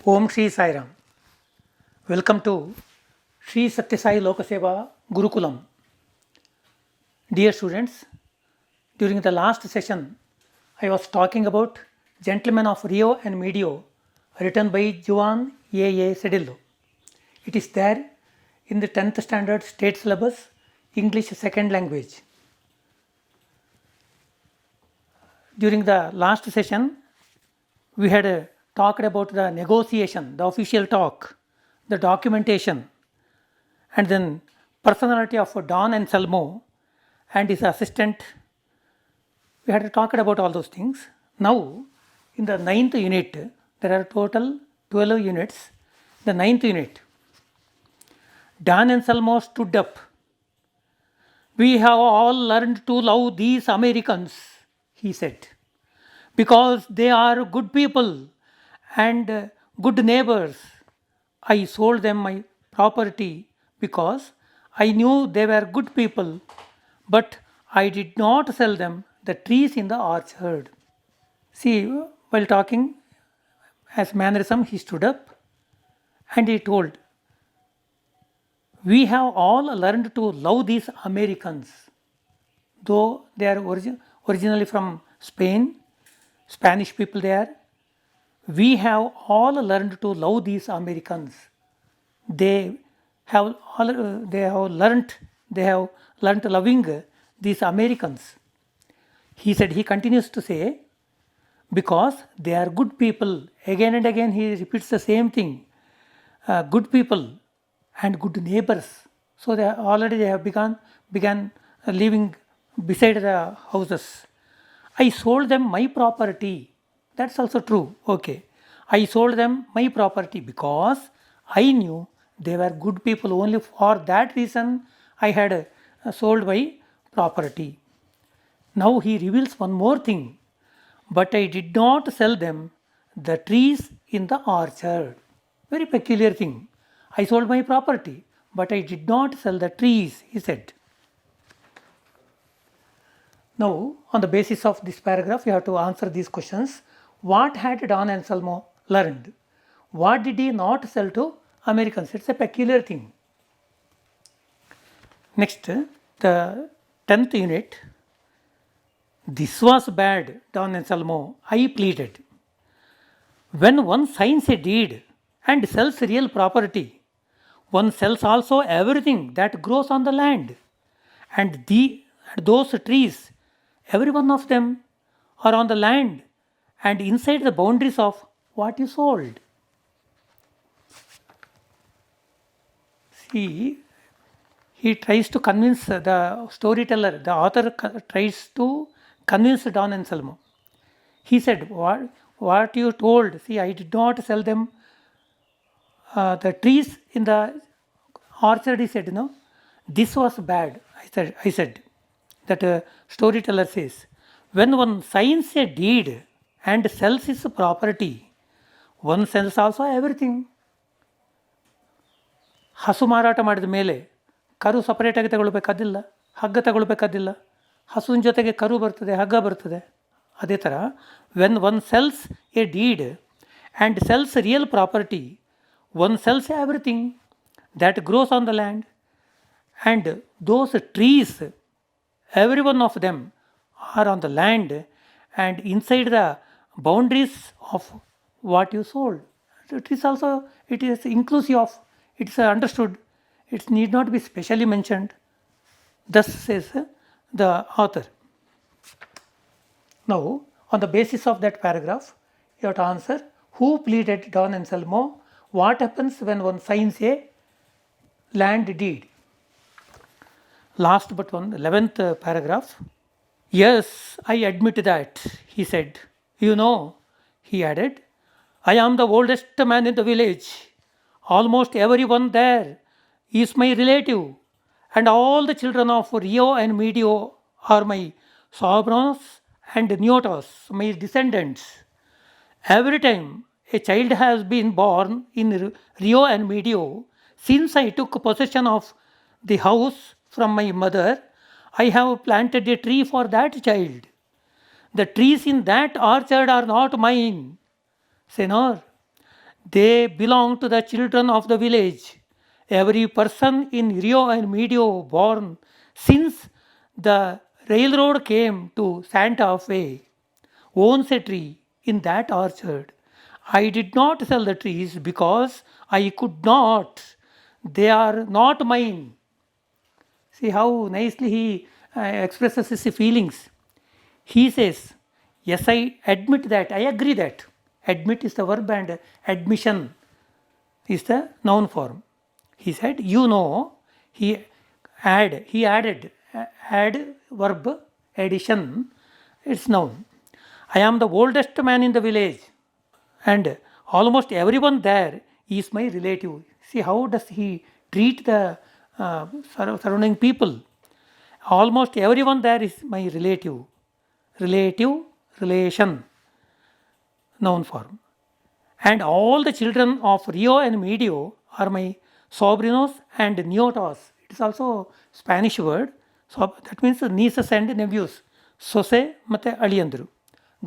Om Shri Sai Ram. Welcome to Shri Satya Sai Lokaseva Gurukulam. Dear students, during the last session, I was talking about Gentlemen of Rio and Medio, written by Juan A. Sedillo. It is there in the 10th standard state syllabus, English second language. During the last session, we had talked about the negotiation, the official talk, the documentation, and then personality of Don Anselmo and his assistant. We had talked about all those things. Now, in the 9th unit, there are total 12 units. The 9th unit, Don Anselmo stood up. We have all learned to love these Americans, he said, because they are good people and good neighbors. I sold them my property because I knew they were good people, but I did not sell them the trees in the orchard. See, while talking as mannerism, he stood up and he told, we have all learned to love these Americans, though they are originally from Spain, Spanish people there. We have all learned to love these Americans. They have learned loving these Americans. He continues to say, because they are good people. Again and again he repeats the same thing. Good people and good neighbors. So they have began living beside the houses. I sold them my property. That's also true. Okay. I sold them my property because I knew they were good people. Only for that reason I had sold my property. Now he reveals one more thing. But I did not sell them the trees in the orchard. Very peculiar thing. I sold my property, but I did not sell the trees, he said. Now, on the basis of this paragraph, you have to answer these questions. What had Don Anselmo learned? What did he not sell to Americans? It's a peculiar thing. Next, the 10th unit. This was bad, Don Anselmo, I pleaded. When one signs a deed and sells real property, one sells also everything that grows on the land. And those trees, every one of them, are on the land and inside the boundaries of what you sold. See, he tries to convince the storyteller, the author tries to convince Don Anselmo. He said, what you told, see, I did not sell them the trees in the orchard, he said, no, this was bad. I said that storyteller says, when one signs a deed and sells his property, one sells also everything. ಹಸು ಮಾರಾಟ ಮಾಡಿದ ಮೇಲೆ ಕರು ಸಪರೇಟಾಗಿ ತಗೊಳ್ಬೇಕಾದಿಲ್ಲ, ಹಗ್ಗ ತಗೊಳ್ಬೇಕಾದಿಲ್ಲ. ಹಸುವಿನ ಜೊತೆಗೆ ಕರು ಬರ್ತದೆ, ಹಗ್ಗ ಬರ್ತದೆ. ಅದೇ ಥರ when one cells A deed and cells real property, one sells everything that grows on the land, and those trees, every one of them are on the land and inside the boundaries of what you sold. It is inclusive of, it's understood, it need not be specially mentioned. Thus says the author. Now, on the basis of that paragraph, you have to answer, who pleaded Don Anselmo? What happens when one signs a land deed? Last but one, 11th paragraph. Yes, I admit that, he said. You know, he added, I am the oldest man in the village. Almost everyone there is my relative, and all the children of Rio and Medio are my sobrinos and Niotos, my descendants. Every time a child has been born in Rio and Medio, since I took possession of the house from my mother, I have planted a tree for that child. The trees in that orchard are not mine, Senor. They belong to the children of the village. Every person in Rio and Medio born since the railroad came to Santa Fe owns a tree in that orchard. I did not sell the trees because I could not. They are not mine. See how nicely he expresses his feelings. He says, yes, I admit that, I agree that. Admit is the verb and admission is the noun form. He said, you know, he added, add verb, addition, it's noun. I am the oldest man in the village and almost everyone there is my relative. See how does he treat the surrounding people. Almost everyone there is my relative. Relative, relation, noun form. And all the children of Rio and Medio are my sobrinos and nietos. It is also Spanish word. So that means nieces and nephews. ಸೊಸೆ ಮತ್ತು ಅಳಿಯಂದರು.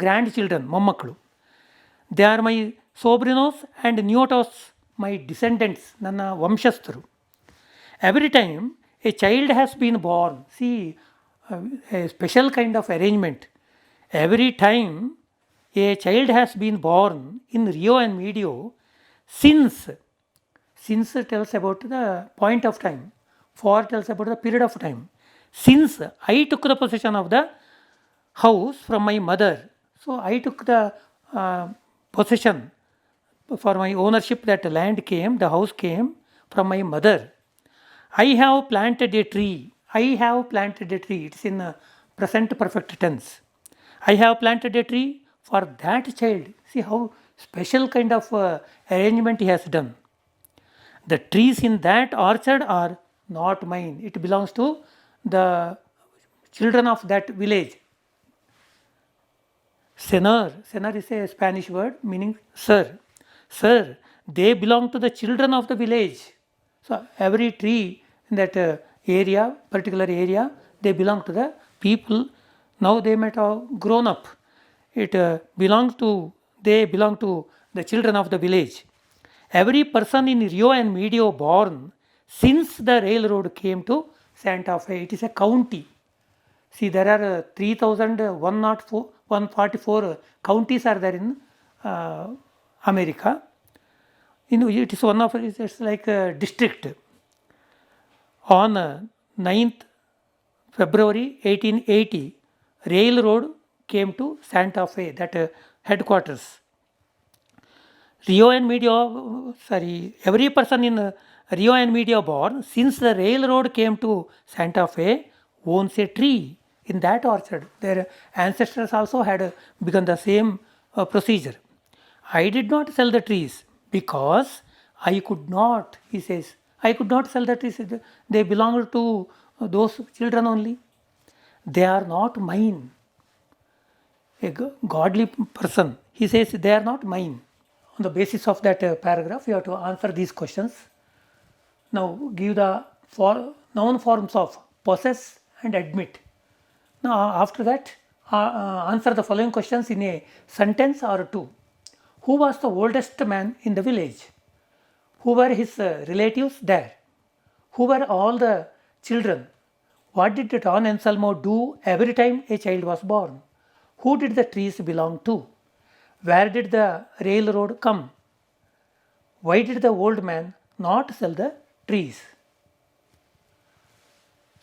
Grandchildren ಮೊಮ್ಮಕ್ಕಳು. They are my ಸೋಬ್ರಿನೋಸ್ and ನ್ಯೂಟೋಸ್ my descendants ನನ್ನ ವಂಶಸ್ಥರು. Every time a child has been born, see a special kind of arrangement. Every time a child has been born in Rio and Medio, since tells about the point of time, for tells about the period of time. Since I took the possession of the house from my mother, so I took the possession for my ownership, that land came, the house came from my mother. I have planted a tree. I have planted a tree. It's in present perfect tense. I have planted a tree for that child. See how special kind of arrangement he has done. The trees in that orchard are not mine. It belongs to the children of that village. Señor is a Spanish word meaning sir. Sir, they belong to the children of the village. So every tree in that area, particular area, they belong to the people. Now they might have grown up. It they belong to the children of the village. Every person in Rio and Medio born since the railroad came to Santa Fe. It is a county. See, there are 3,144 counties are there in America. It is one of it's like a district. On 9th February 1880, railroad came to Santa Fe, that headquarters. Every person in Rio and Medio born since the railroad came to Santa Fe owns a tree in that orchard. Their ancestors also had begun the same procedure. I did not sell the trees because I could not, he says. I could not sell the trees. They belonged to those children only. They are not mine. A godly person, he says, they are not mine. On the basis of that paragraph, you have to answer these questions. Now give the noun forms of possess and admit. Now after that, answer the following questions in a sentence or two. Who was the oldest man in the village? Who were his relatives there? Who were all the children? What did Don Anselmo do every time a child was born? Who did the trees belong to? Where did the railroad come? Why did the old man not sell the trees?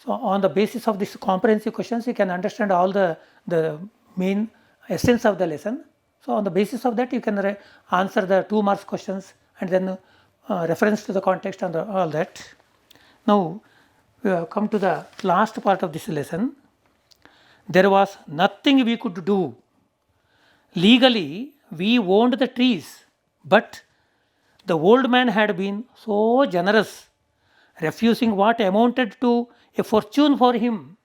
So on the basis of these comprehensive questions, you can understand all the main essence of the lesson. So on the basis of that, you can answer the 2 marks questions and then reference to the context and all that. Now we have come to the last part of this lesson. There was nothing we could do. Legally, we owned the trees, but the old man had been so generous, refusing what amounted to a fortune for him.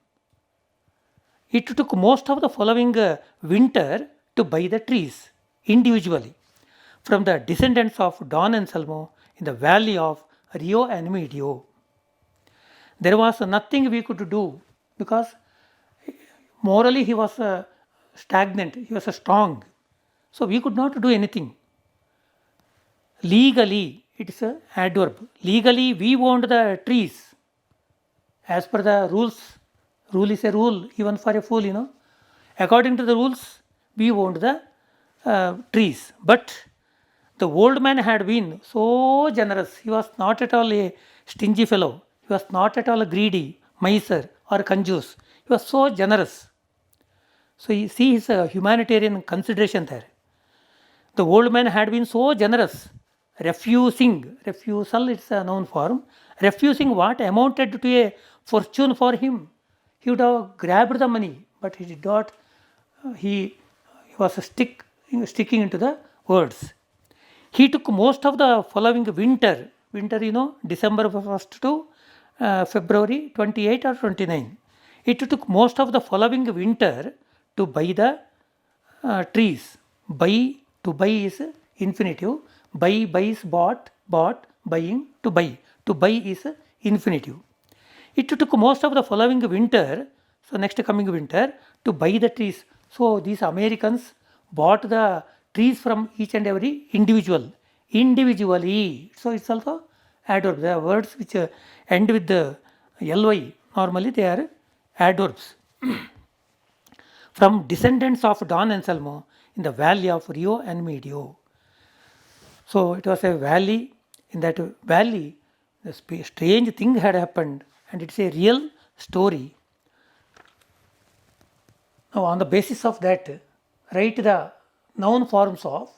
It took most of the following winter to buy the trees individually from the descendants of Don Anselmo in the valley of Rio and Medio. There was nothing we could do because morally he was stagnant, he was strong. So we could not do anything. Legally, it is a adverb. Legally, we owned the trees. As per the rules, rule is a rule, even for a fool, According to the rules, we owned the trees. But the old man had been so generous. He was not at all a stingy fellow. He was not at all a greedy, miser, or conjure. He was so generous. So you see his humanitarian consideration there. The old man had been so generous, refusal it's a noun form, refusing what amounted to a fortune for him. He would have grabbed the money, but he did not. He was sticking into the words. He took most of the following winter, December 1st to February 28 or 29. It took most of the following winter to buy the trees. To buy is infinitive. Buy is bought, buying, to buy. To buy is infinitive. It took most of the following winter, so next coming winter, to buy the trees. So these Americans bought the trees from each and every individually. So it's also adverb. The words which end with the ly, normally they are adverbs. From descendants of Don Anselmo in the valley of Rio and Medio. So it was a valley. In that valley, a strange thing had happened, and it's a real story. Now, on the basis of that, write the noun forms of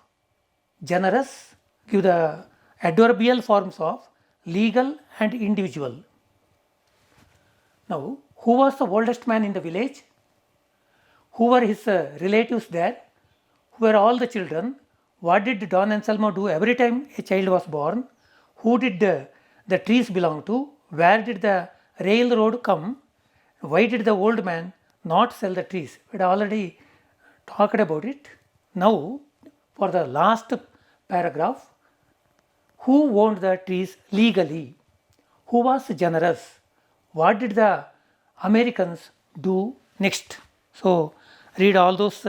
generous, give the adverbial forms of legal and individual. Now, who was the oldest man in the village? Who were his relatives there? Who were all the children? What did Don Anselmo do every time a child was born? Who did the trees belong to? Where did the railroad come? Why did the old man not sell the trees? We had already talked about it. Now, for the last paragraph, who owned the trees legally? Who was generous? What did the Americans do next? So, read all those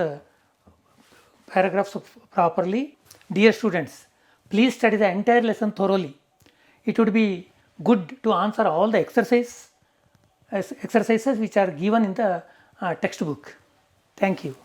paragraphs properly. Dear students, please study the entire lesson thoroughly. It would be good to answer all the exercises which are given in the textbook. Thank you.